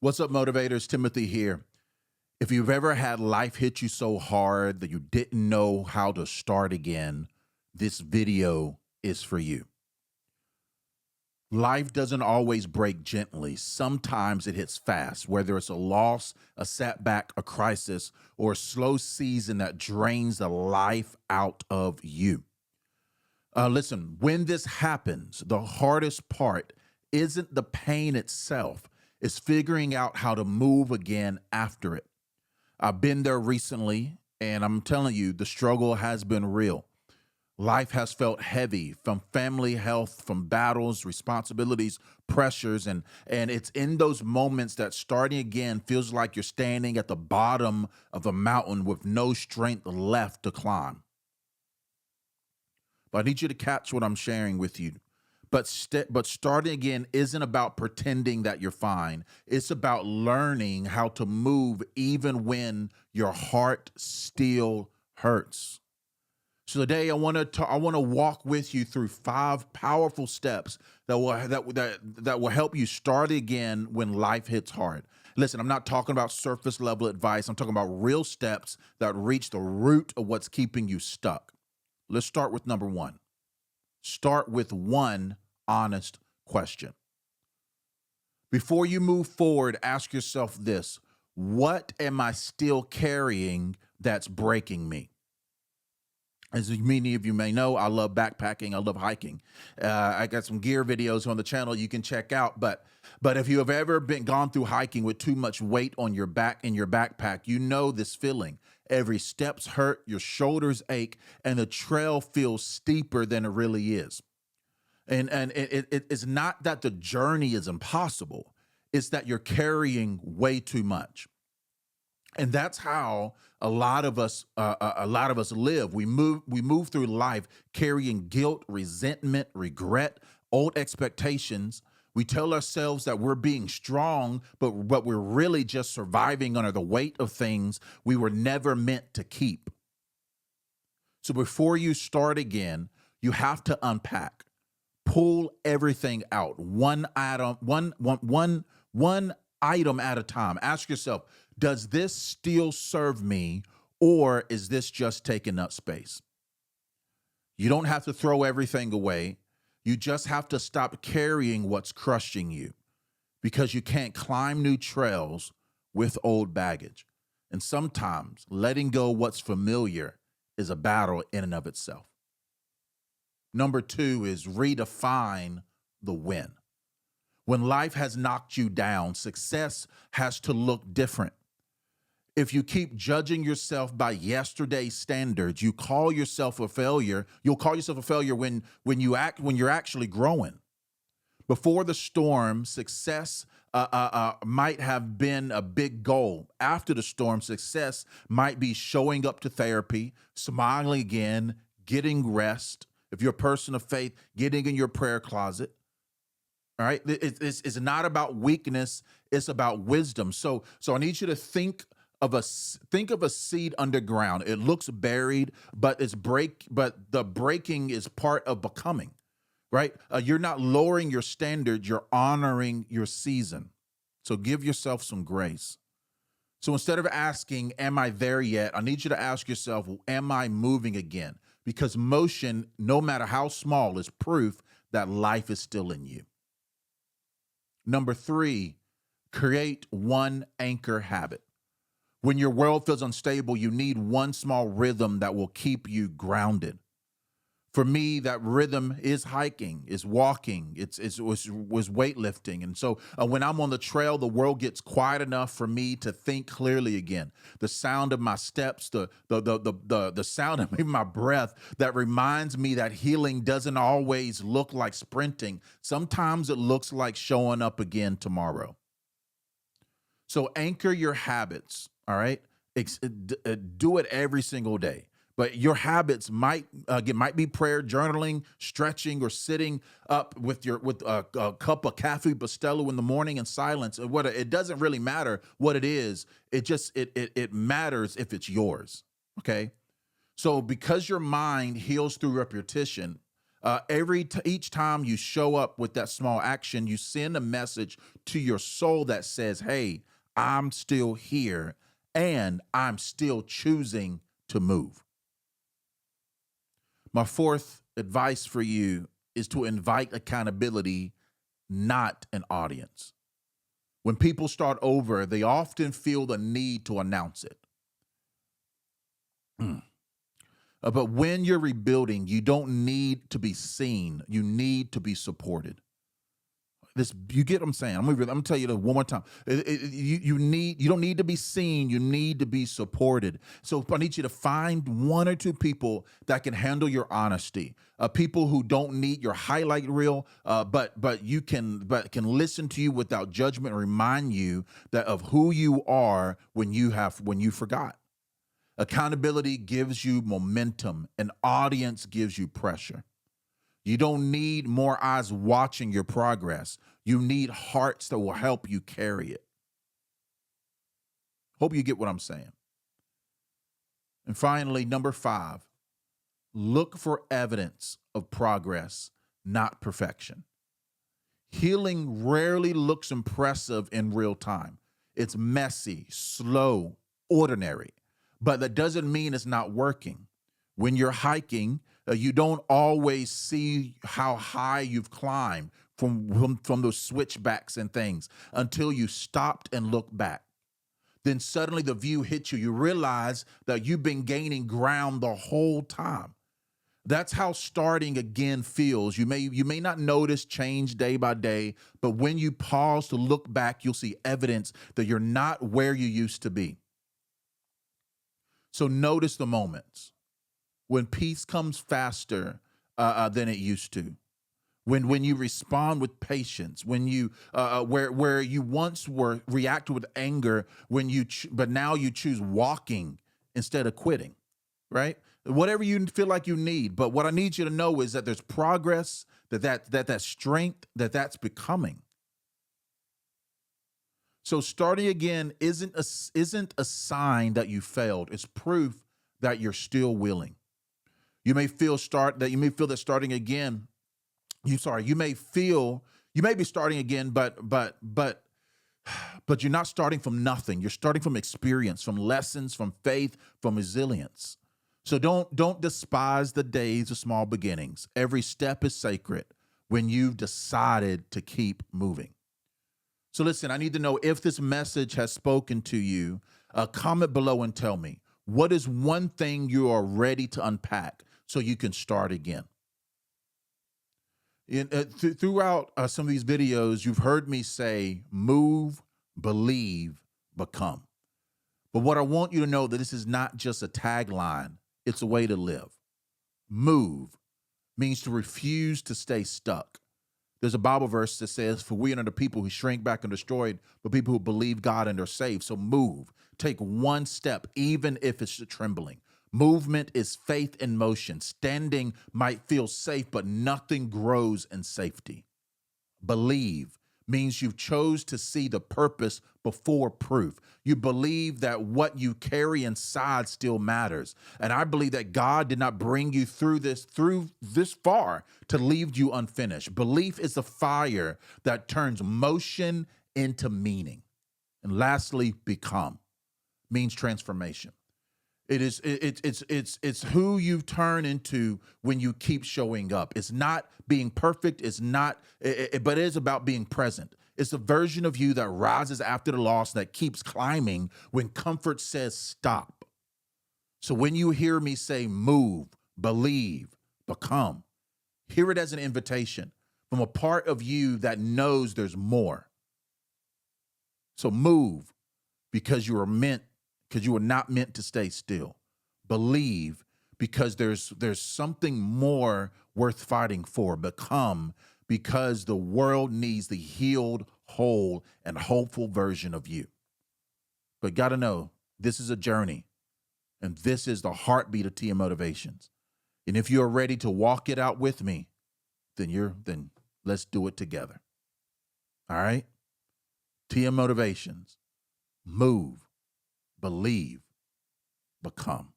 What's up, motivators? Timothy here. If you've ever had life hit you so hard that you didn't know how to start again, this video is for you. Life doesn't always break gently. Sometimes it hits fast, whether it's a loss, a setback, a crisis, or a slow season that drains the life out of you. Listen, when this happens, the hardest part isn't the pain itself, it's figuring out how to move again after it. I've been there recently, and I'm telling you, the struggle has been real. Life has felt heavy from family health, from battles, responsibilities, pressures, and it's in those moments that starting again feels like you're standing at the bottom of a mountain with no strength left to climb. But I need you to catch what I'm sharing with you. But starting again isn't about pretending that you're fine. It's about learning how to move even when your heart still hurts. So today I want to walk with you through 5 powerful steps that will help you start again when life hits hard. Listen, I'm not talking about surface level advice. I'm talking about real steps that reach the root of what's keeping you stuck. Let's start with number 1. Start with one honest question. Before you move forward, ask yourself this: what am I still carrying that's breaking me? As many of you may know, I love backpacking. I love hiking. I got some gear videos on the channel you can check out. But if you have ever gone through hiking with too much weight on your back in your backpack, you know this feeling. Every step's hurt, your shoulders ache, and the trail feels steeper than it really is. And it's not that the journey is impossible. It's that you're carrying way too much. And that's how a lot of us live. We move through life carrying guilt, resentment, regret, old expectations. We tell ourselves that we're being strong, but we're really just surviving under the weight of things we were never meant to keep. So before you start again, you have to unpack. Pull everything out, one item at a time. Ask yourself, does this still serve me, or is this just taking up space? You don't have to throw everything away. You just have to stop carrying what's crushing you, because you can't climb new trails with old baggage. And sometimes letting go what's familiar is a battle in and of itself. Number 2 is redefine the win. When life has knocked you down, success has to look different. If you keep judging yourself by yesterday's standards, you call yourself a failure. You'll call yourself a failure when you're actually growing. Before the storm, success might have been a big goal. After the storm, success might be showing up to therapy, smiling again, getting rest. If you're a person of faith, getting in your prayer closet. All right. It's not about weakness. It's about wisdom. So I need you to think of a seed underground. It looks buried, but the breaking is part of becoming, right? You're not lowering your standards. You're honoring your season. So give yourself some grace. So instead of asking, am I there yet? I need you to ask yourself, am I moving again? Because motion, no matter how small, is proof that life is still in you. Number 3, create one anchor habit. When your world feels unstable, you need one small rhythm that will keep you grounded. For me, that rhythm is hiking, is walking, was weightlifting. And so when I'm on the trail, the world gets quiet enough for me to think clearly again. The sound of my steps, the sound of my breath that reminds me that healing doesn't always look like sprinting. Sometimes it looks like showing up again tomorrow. So anchor your habits, all right? Do it every single day. But your habits might be prayer, journaling, stretching, or sitting up with a cup of cafe Bustelo in the morning in silence. It doesn't really matter what it is. It matters if it's yours. Okay. So because your mind heals through repetition, Each time you show up with that small action, you send a message to your soul that says, "Hey, I'm still here, and I'm still choosing to move." My fourth advice for you is to invite accountability, not an audience. When people start over, they often feel the need to announce it. Mm. But when you're rebuilding, you don't need to be seen. You need to be supported. You get what I'm saying? I'm gonna tell you that one more time. You don't need to be seen. You need to be supported. So I need you to find one or two people that can handle your honesty. People who don't need your highlight reel, but can listen to you without judgment and remind you that of who you are when you forgot. Accountability gives you momentum. An audience gives you pressure. You don't need more eyes watching your progress. You need hearts that will help you carry it. Hope you get what I'm saying. And finally, number 5, look for evidence of progress, not perfection. Healing rarely looks impressive in real time. It's messy, slow, ordinary, but that doesn't mean it's not working. When you're hiking, you don't always see how high you've climbed from those switchbacks and things until you stopped and looked back. Then suddenly the view hits you. You realize that you've been gaining ground the whole time. That's how starting again feels. You may not notice change day by day, but when you pause to look back, you'll see evidence that you're not where you used to be. So notice the moments when peace comes faster than it used to. When you respond with patience, when you where you once were reacted with anger, but now you choose walking instead of quitting, right? Whatever you feel like you need, but what I need you to know is that there's progress, that strength, that's becoming. So starting again isn't a sign that you failed. It's proof that you're still willing. You may feel that starting again. You may be starting again, but you're not starting from nothing. You're starting from experience, from lessons, from faith, from resilience. So don't despise the days of small beginnings. Every step is sacred when you've decided to keep moving. So listen, I need to know if this message has spoken to you. Comment below and tell me, what is one thing you are ready to unpack so you can start again? Throughout some of these videos, you've heard me say, move, believe, become. But what I want you to know that this is not just a tagline, it's a way to live. Move means to refuse to stay stuck. There's a Bible verse that says, "For we are not the people who shrink back and destroyed, but people who believe God and are saved." So move. Take one step, even if it's trembling. Movement is faith in motion. Standing might feel safe, but nothing grows in safety. Believe means you chose to see the purpose before proof. You believe that what you carry inside still matters. And I believe that God did not bring you through this far to leave you unfinished. Belief is the fire that turns motion into meaning. And lastly, become means transformation. It's who you turn into when you keep showing up. It's not being perfect. It's not, but it is about being present. It's a version of you that rises after the loss, that keeps climbing when comfort says stop. So when you hear me say move, believe, become, hear it as an invitation from a part of you that knows there's more. So move because you are not meant to stay still. Believe because there's something more worth fighting for. Become because the world needs the healed, whole, and hopeful version of you. But gotta know, this is a journey, and this is the heartbeat of TM Motivations. And if you're ready to walk it out with me, then let's do it together. All right? TM Motivations. Move, believe, become.